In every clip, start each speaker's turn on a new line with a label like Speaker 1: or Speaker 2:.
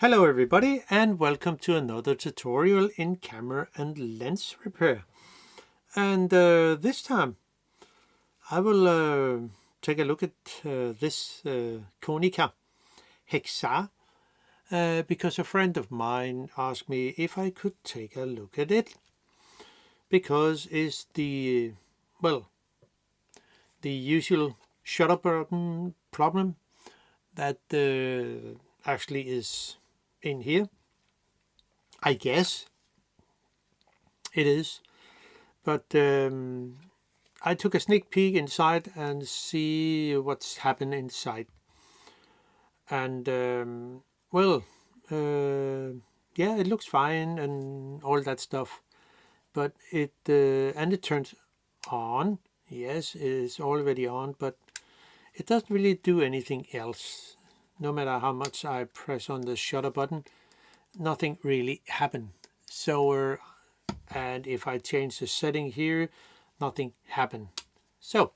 Speaker 1: Hello everybody and welcome to another tutorial in camera and lens repair. And this time I will take a look at this Konica HEXAR because a friend of mine asked me if I could take a look at it, because it's the usual shutter button problem that actually is in here. I guess it is, but I took a sneak peek inside and see what's happened inside, and yeah, it looks fine and all that stuff, but it turns on. Yes, it is already on, but it doesn't really do anything else. No matter how much I press on the shutter button, nothing really happened. So, and if I change the setting here, nothing happened. So,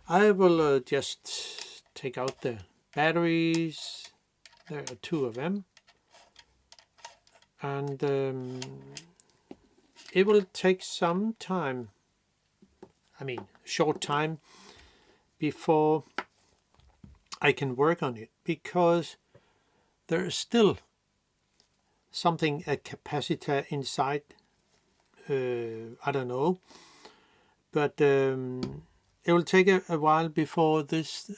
Speaker 1: I will just take out the batteries. There are two of them. And it will take some time, short time, before I can work on it, because there is still something, a capacitor inside. I don't know, but it will take a while before this,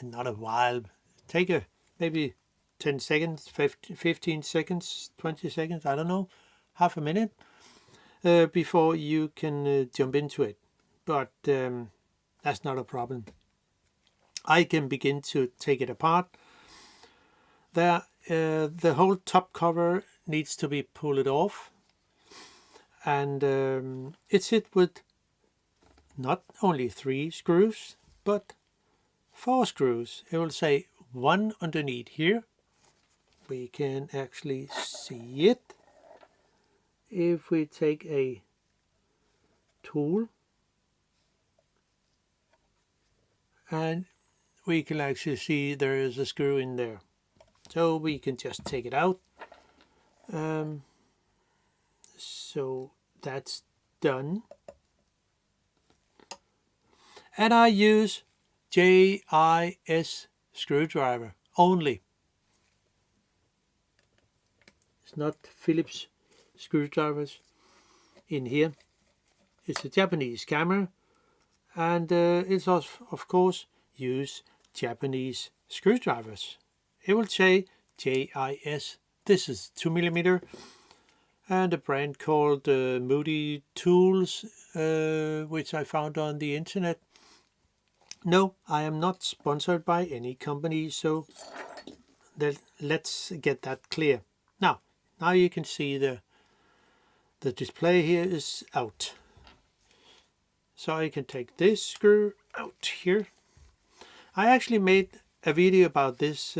Speaker 1: not a while, take maybe 10 seconds, 15 seconds, 20 seconds, I don't know, half a minute before you can jump into it. But that's not a problem. I can begin to take it apart. There, the whole top cover needs to be pulled off, and it's hit with not only 3 screws but 4 screws. It will say 1 underneath here. We can actually see it if we take a tool, and we can actually see there is a screw in there. So we can just take it out. So that's done. And I use JIS screwdriver only. It's not Phillips screwdrivers in here. It's a Japanese camera, and it's of course use Japanese screwdrivers. It will say JIS. This is 2mm, and a brand called Moody Tools, which I found on the internet. No, I am not sponsored by any company, so let's get that clear. Now you can see the display here is out. So I can take this screw out here. I actually made a video about this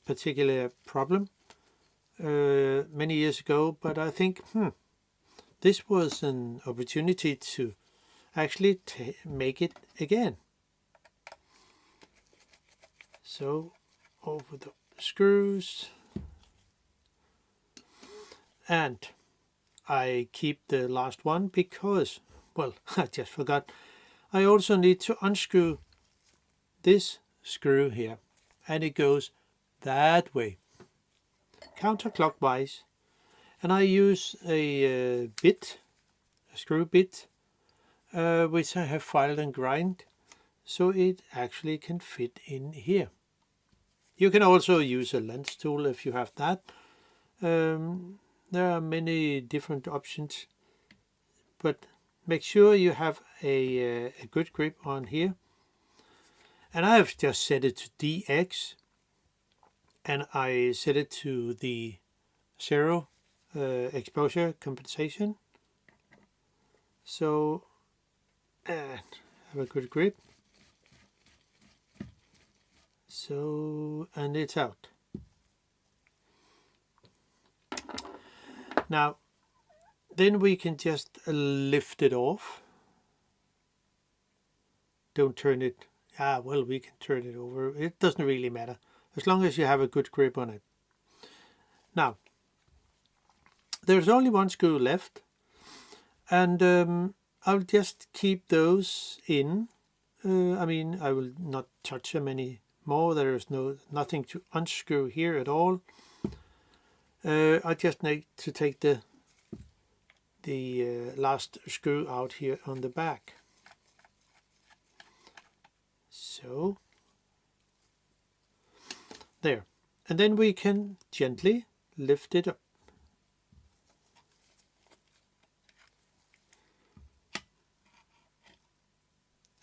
Speaker 1: particular problem many years ago, but I think this was an opportunity to actually make it again. So over the screws, and I keep the last one because, well, I just forgot. I also need to unscrew this screw here, and it goes that way, counterclockwise, and I use a screw bit, which I have filed and grind, so it actually can fit in here. You can also use a lens tool if you have that. There are many different options, but make sure you have a good grip on here. And I have just set it to DX, and I set it to the 0 exposure compensation. So have a good grip. So, and it's out. Now, then we can just lift it off. Don't turn it. Well, we can turn it over. It doesn't really matter, as long as you have a good grip on it. Now, there's only one screw left, and I'll just keep those in. I mean, I will not touch them anymore. There is nothing to unscrew here at all. I just need to take the last screw out here on the back. So there, and then we can gently lift it up.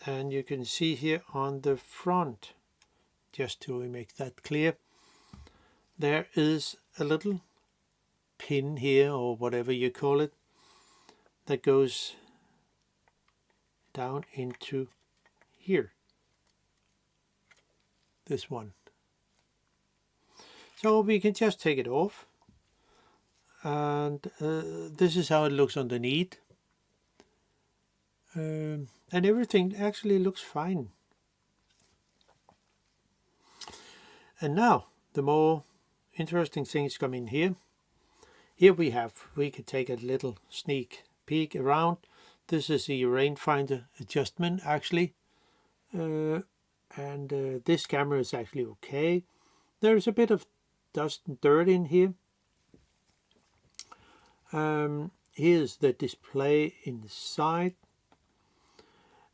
Speaker 1: And you can see here on the front, just to make that clear, there is a little pin here, or whatever you call it, that goes down into here. This one. So we can just take it off, and this is how it looks underneath. And everything actually looks fine. And now the more interesting things come in here. Here we can take a little sneak peek around. This is the rangefinder adjustment actually, and this camera is actually okay. There's a bit of dust and dirt in here. Here's the display inside.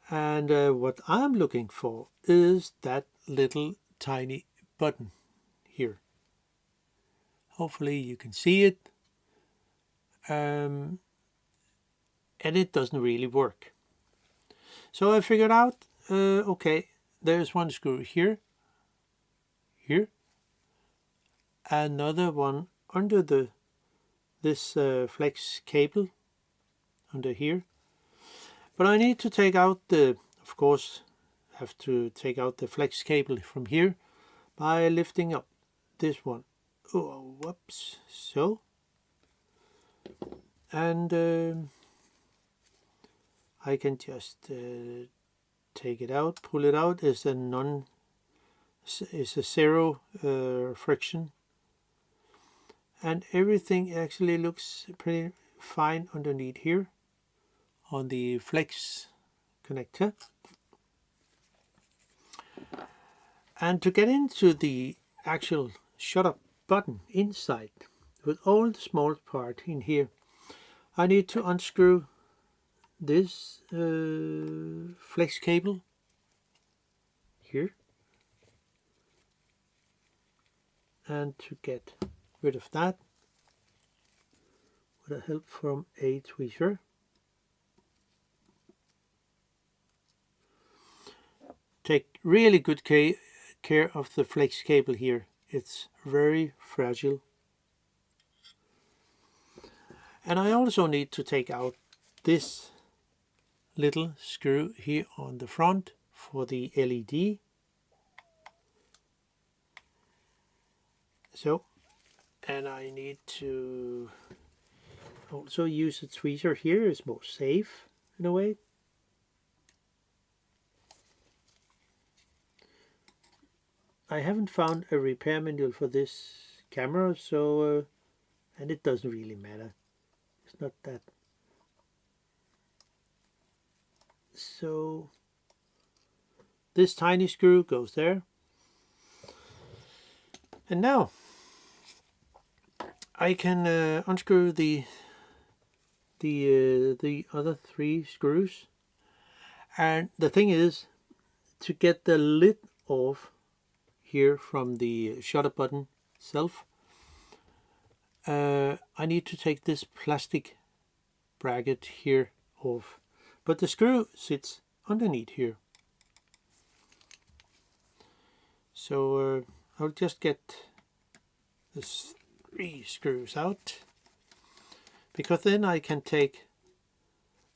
Speaker 1: And what I'm looking for is that little tiny button here. Hopefully you can see it. And it doesn't really work. So I figured out, okay, there's one screw here, another one under this flex cable under here. But I need to take out of course, have to take out the flex cable from here by lifting up this one. Oh, whoops. So, and I can just take it out, pull it out. It's a zero friction, and everything actually looks pretty fine underneath here on the flex connector. And to get into the actual shutter button inside with all the small part in here, I need to unscrew this flex cable here, and to get rid of that with the help from a tweezer, take really good care of the flex cable here. It's very fragile. And I also need to take out this little screw here on the front for the LED. So, and I need to also use a tweezer here. It's more safe in a way. I haven't found a repair manual for this camera, so and it doesn't really matter. It's not that. So this tiny screw goes there, and now I can unscrew the other three screws. And the thing is, to get the lid off here from the shutter button itself, I need to take this plastic bracket here off, but the screw sits underneath here. So I'll just get this 3 screws out, because then I can take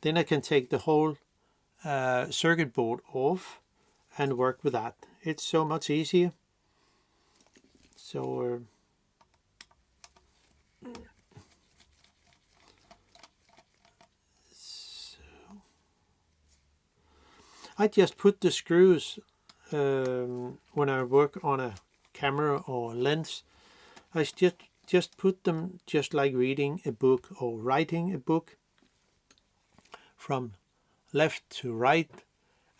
Speaker 1: the whole circuit board off and work with that. It's so much easier. So I just put the screws when I work on a camera or lens. I just put them just like reading a book or writing a book, from left to right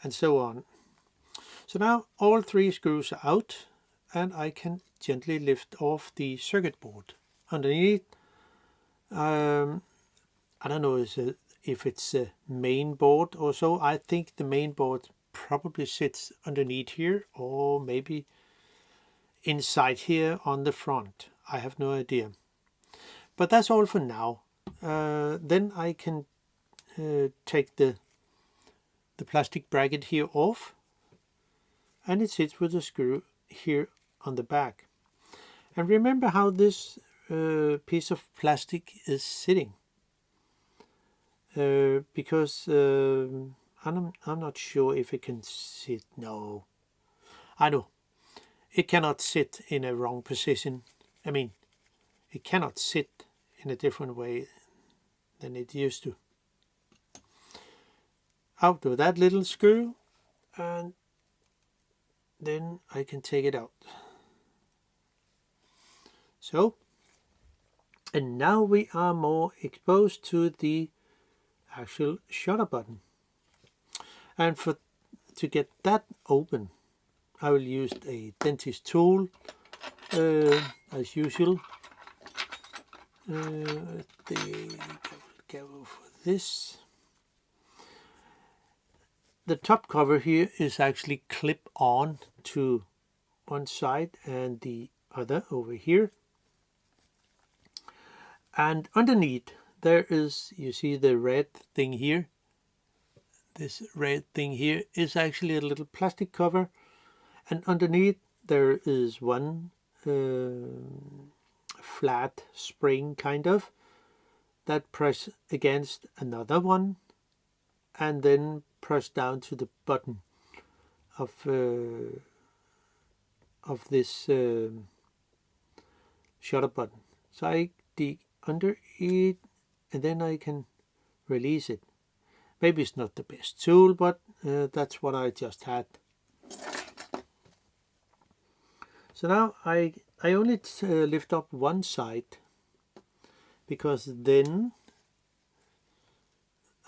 Speaker 1: and so on. So now all 3 screws are out, and I can gently lift off the circuit board. Underneath, I don't know if it's a main board or so. I think the main board probably sits underneath here, or maybe inside here on the front. I have no idea. But that's all for now. Then I can take the plastic bracket here off, and it sits with a screw here on the back. And remember how this piece of plastic is sitting, because I'm not sure if it can sit. No, I know it cannot sit in a wrong position. I mean, it cannot sit in a different way than it used to. Out with that little screw, and then I can take it out. So, and now we are more exposed to the actual shutter button. And to get that open, I will use a dentist tool as usual. Go for this. The top cover here is actually clip on to one side and the other over here. And underneath there is, you see the red thing here. This red thing here is actually a little plastic cover, and underneath there is one flat spring kind of that press against another one, and then press down to the button of this shutter button. So I dig under it, and then I can release it. Maybe it's not the best tool, but that's what I just had. So now I only lift up one side, because then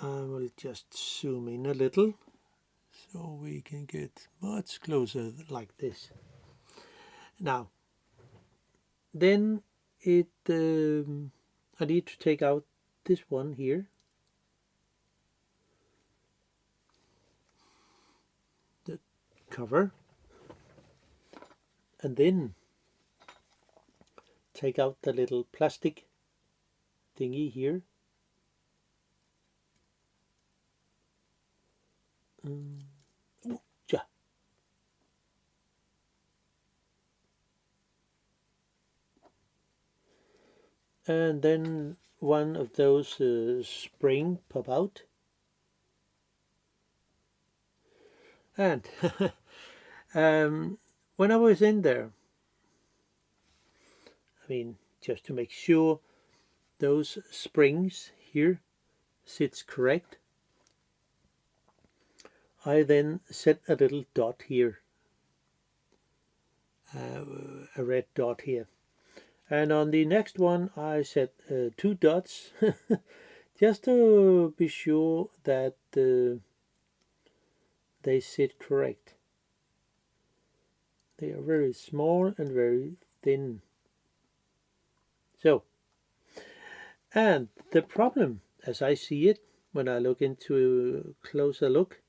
Speaker 1: I will just zoom in a little so we can get much closer like this. Now, then I need to take out this one here. The cover. And then take out the little plastic thingy here. And then one of those spring pop out. And when I was in there, I mean, just to make sure those springs here sits correct, I then set a little dot here, a red dot here. And on the next one I set 2 dots, just to be sure that they sit correct. They are very small and very thin. So, and the problem, as I see it, when I look into a closer look,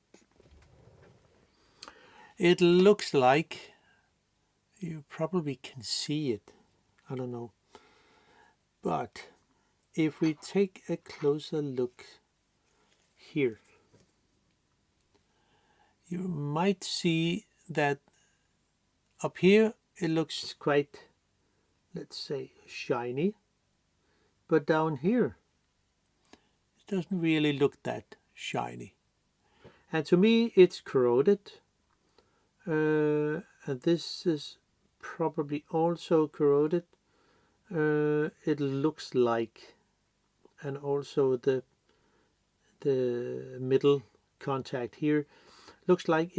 Speaker 1: it looks like, you probably can see it, I don't know, but if we take a closer look here, you might see that up here it looks quite, let's say, shiny, but down here it doesn't really look that shiny. And to me it's corroded, and this is probably also corroded, it looks like, and also the middle contact here looks like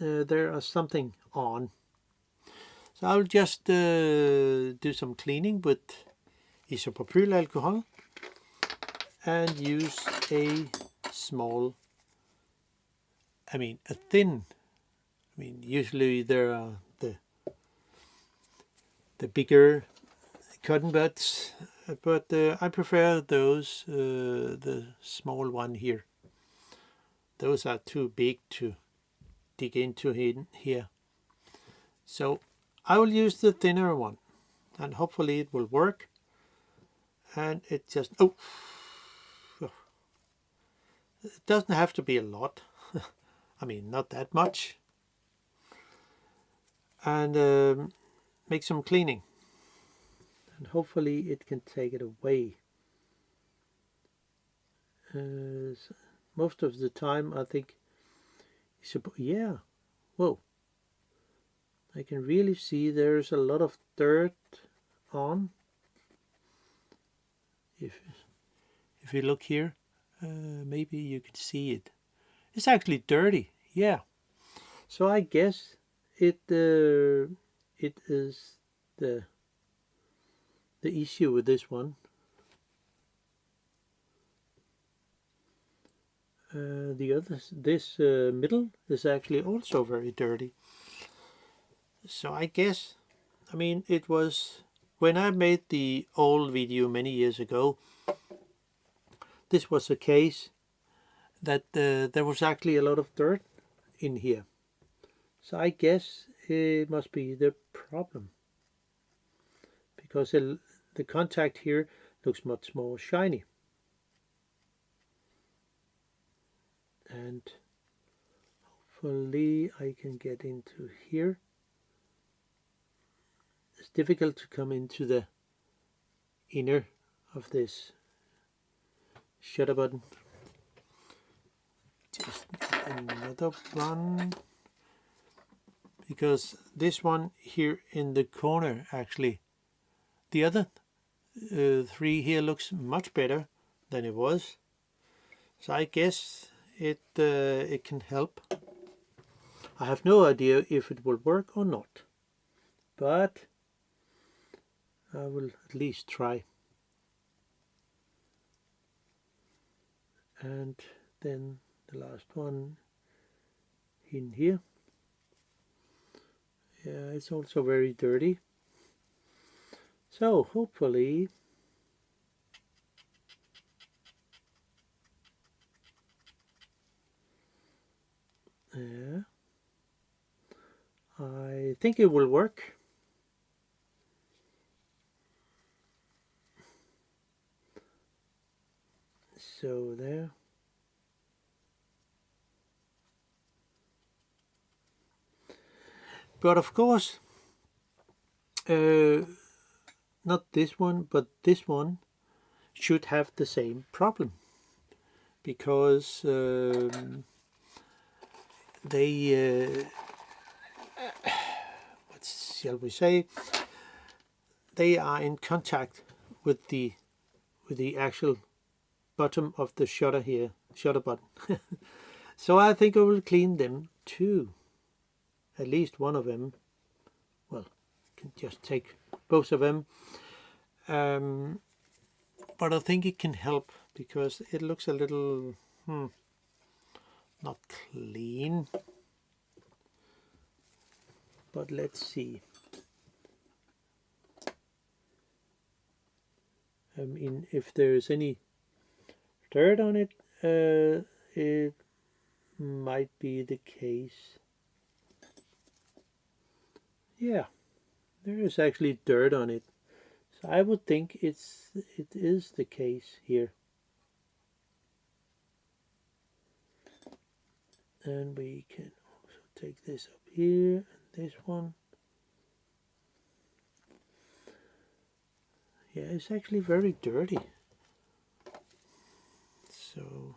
Speaker 1: there are something on. So I'll just do some cleaning with isopropylalcohol and use a small, a thin, usually there are the bigger cotton buds, but I prefer those, the small one here. Those are too big to dig into here. So I will use the thinner one, and hopefully it will work. And it just, it doesn't have to be a lot. Not that much. And make some cleaning. And hopefully it can take it away. Most of the time I think, yeah, whoa. I can really see there's a lot of dirt on. If you look here, maybe you can see it. It's actually dirty, yeah. So I guess it is the issue with this one. This middle is actually also very dirty. So I guess, it was when I made the old video many years ago. This was a case that there was actually a lot of dirt in here. So I guess it must be the problem, because the contact here looks much more shiny. And hopefully I can get into here. It's difficult to come into the inner of this shutter button. Just another one, because this one here in the corner, actually the other three here looks much better than it was. So I guess it can help. I have no idea if it will work or not, but I will at least try. And then the last one in here. Yeah, it's also very dirty. So hopefully I think it will work. So there. But of course, not this one, but this one should have the same problem, because they, what shall we say, they are in contact with the actual bottom of the shutter here, shutter button. So I think I will clean them too. At least one of them. Well, I can just take both of them. But I think it can help, because it looks a little not clean. But let's see. If there's any dirt on it, it might be the case. Yeah, there is actually dirt on it. So I would think it is the case here. And we can also take this up here, and this one. Yeah, it's actually very dirty. So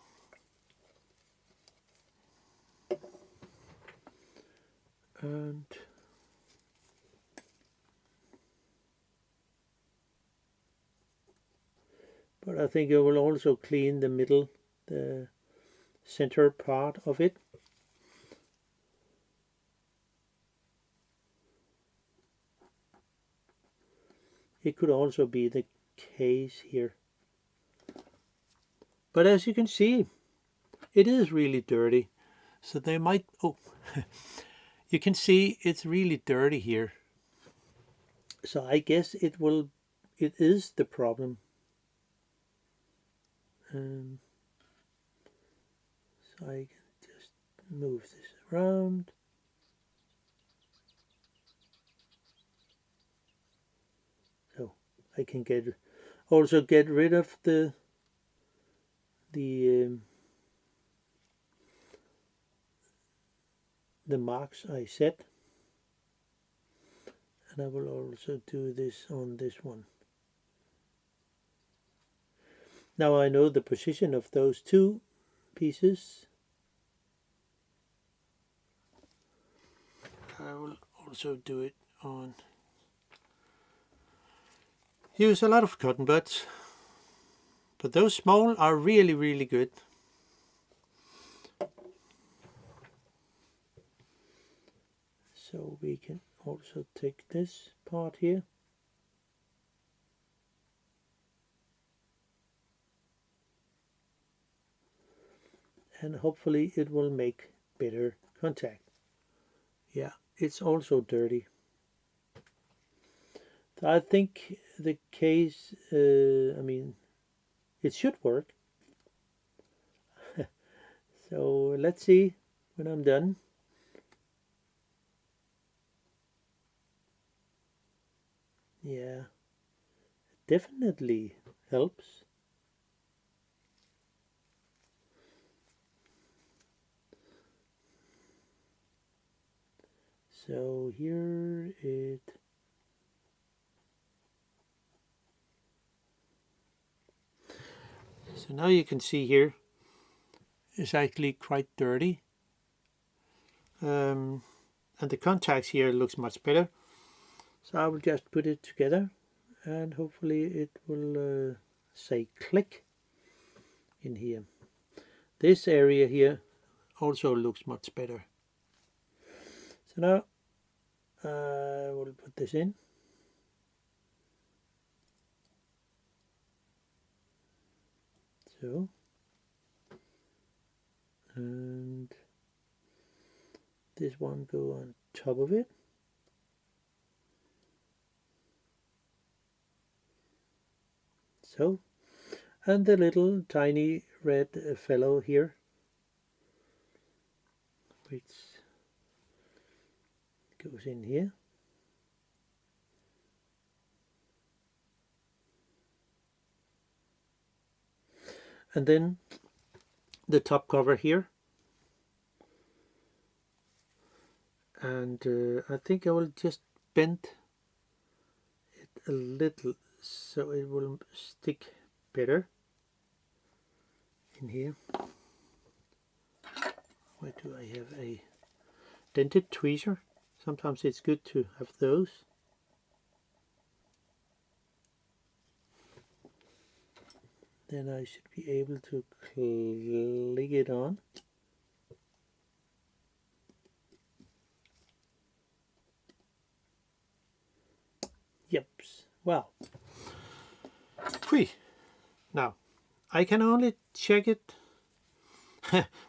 Speaker 1: and but I think I will also clean the middle, the center part of it. it could also be the case here. But as you can see, it is really dirty. So they might, oh, you can see it's really dirty here. So I guess it is the problem. So I can just move this around. So I can also get rid of the marks I set. And I will also do this on this one. Now I know the position of those two pieces. I will also do it on. Use a lot of cotton buds, but those small are really, really good. So we can also take this part here. And hopefully it will make better contact. Yeah, it's also dirty. So I think the case, I mean, it should work. So let's see when I'm done. Yeah, it definitely helps. So here it so now you can see here it's actually quite dirty, and the contacts here looks much better. So I will just put it together and hopefully it will say click in here. This area here also looks much better. So now I will put this in. So, and this one go on top of it. So, and the little tiny red fellow here, which goes in here. And then the top cover here. And I think I will just bend it a little so it will stick better in here. Where do I have a dented tweezer? Sometimes it's good to have those. Then I should be able to click it on. Yep, well. Now, I can only check it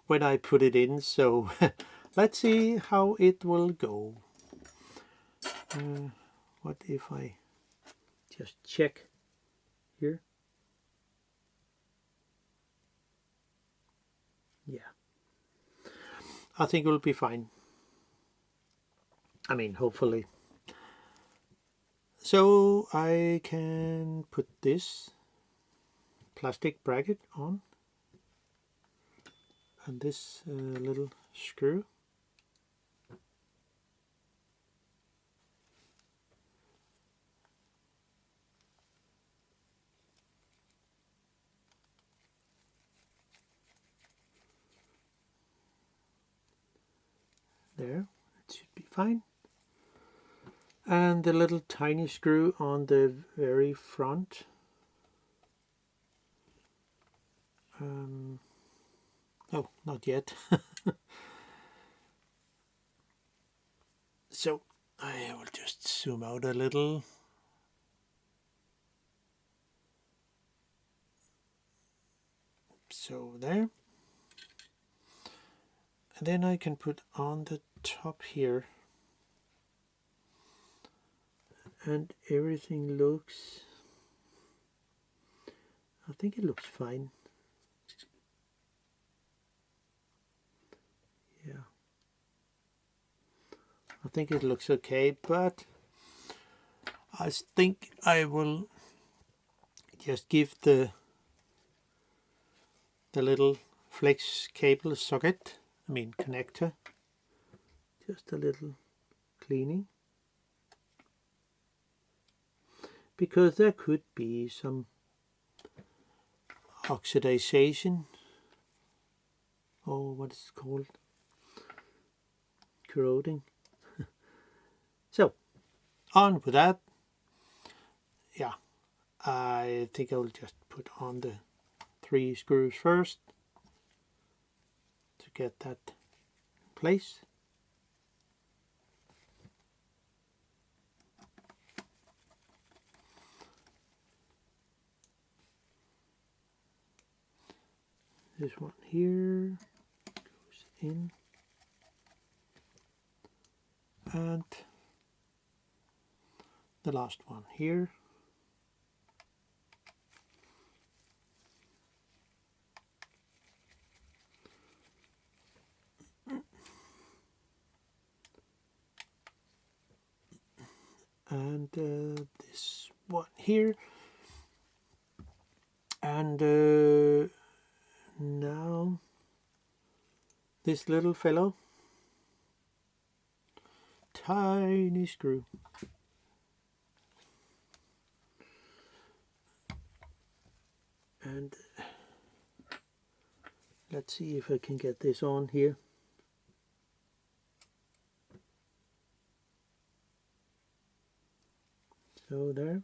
Speaker 1: when I put it in, so let's see how it will go. What if I just check here? Yeah, I think it will be fine. I mean, hopefully. So I can put this plastic bracket on and this little screw. There, it should be fine. And the little tiny screw on the very front. Oh, not yet. So I will just zoom out a little. there. And then I can put on the top here, and everything looks, I think it looks fine. Yeah, I think it looks okay, but I think I will just give the little flex cable socket, I mean connector, just a little cleaning, because there could be some oxidization, or what it's called, corroding. So on with that. Yeah, I think I will just put on the 3 screws first to get that in place. This one here goes in, and the last one here. And this one here, and now this little fellow, tiny screw, and let's see if I can get this on here. So there.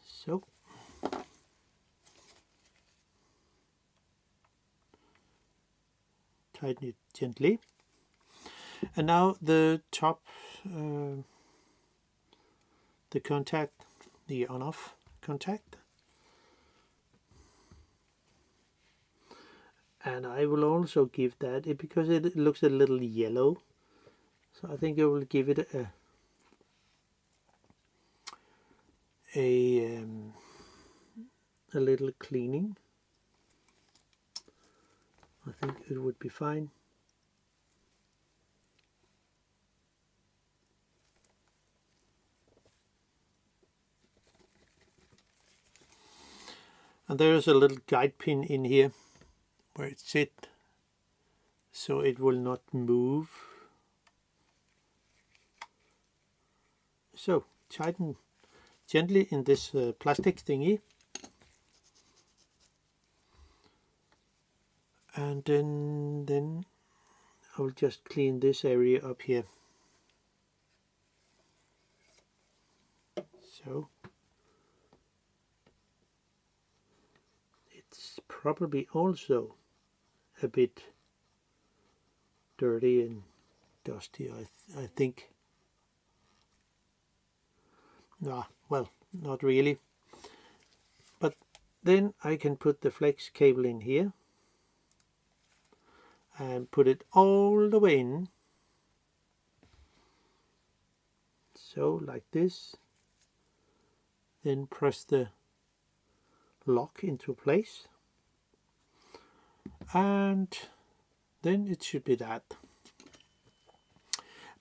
Speaker 1: So tighten it gently, and now the top, the contact, the on-off contact, and I will also give that, because it looks a little yellow, so I think I will give it a little cleaning. I think it would be fine. And there is a little guide pin in here where it sits, so it will not move. So tighten gently in this plastic thingy, and then I will just clean this area up here. So it's probably also a bit dirty and dusty, I think. Well, not really. But then I can put the flex cable in here and put it all the way in. So like this. Then press the lock into place. And then it should be that.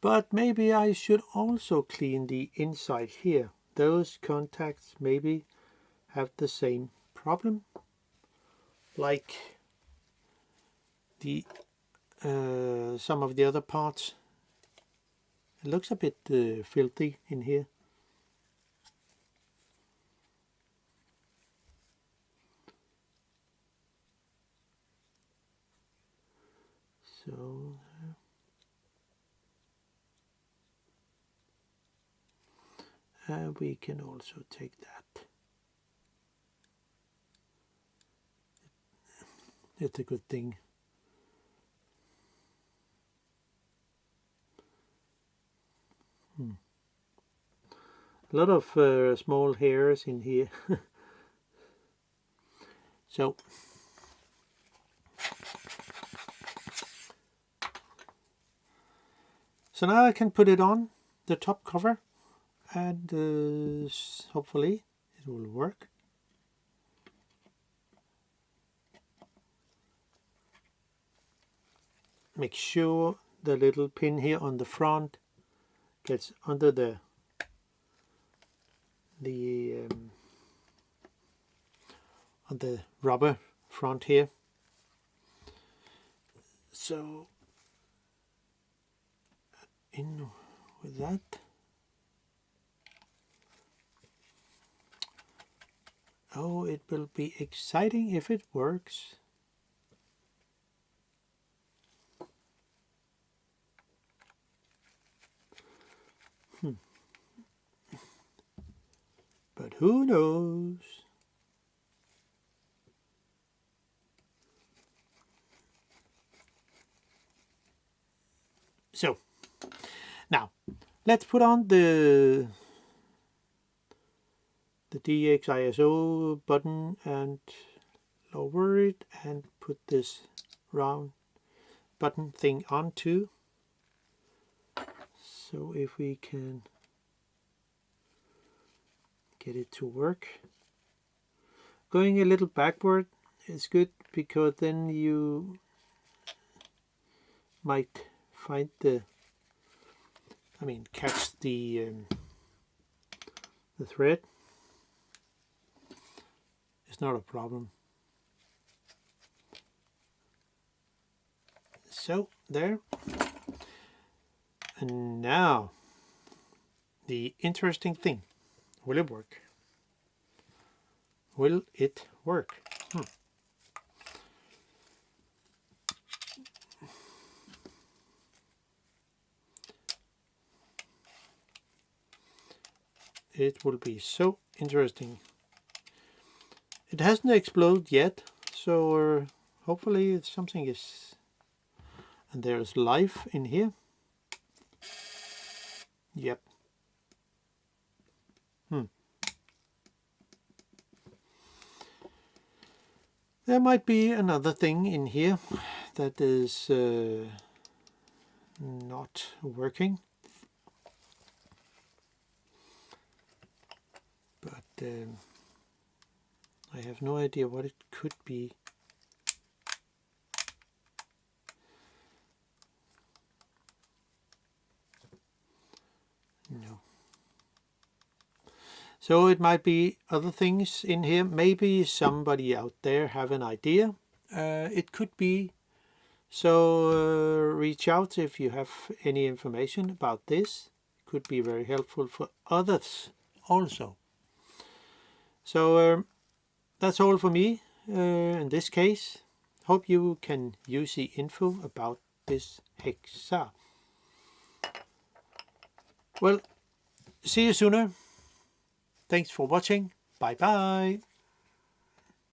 Speaker 1: But maybe I should also clean the inside here. Those contacts maybe have the same problem, like the some of the other parts. It looks a bit filthy in here. So we can also take that. It's a good thing. A lot of small hairs in here. So now I can put it on the top cover, and hopefully it will work. Make sure the little pin here on the front gets under the on the rubber front here. So in with that. Oh, it will be exciting if it works. But who knows? So now let's put on the DXISO button and lower it and put this round button thing on too. So if we can get it to work. Going a little backward is good, because then you might find catch the thread. It's not a problem. So there. And now the interesting thing. Will it work? Will it work? It will be so interesting. It hasn't exploded yet, so hopefully something is... And there's life in here. Yep. There might be another thing in here that is not working. But I have no idea what it could be. No. So it might be other things in here. Maybe somebody out there have an idea. It could be. So reach out if you have any information about this. It could be very helpful for others also. So that's all for me in this case. Hope you can use the info about this HEXAR. Well, see you sooner. Thanks for watching. Bye bye.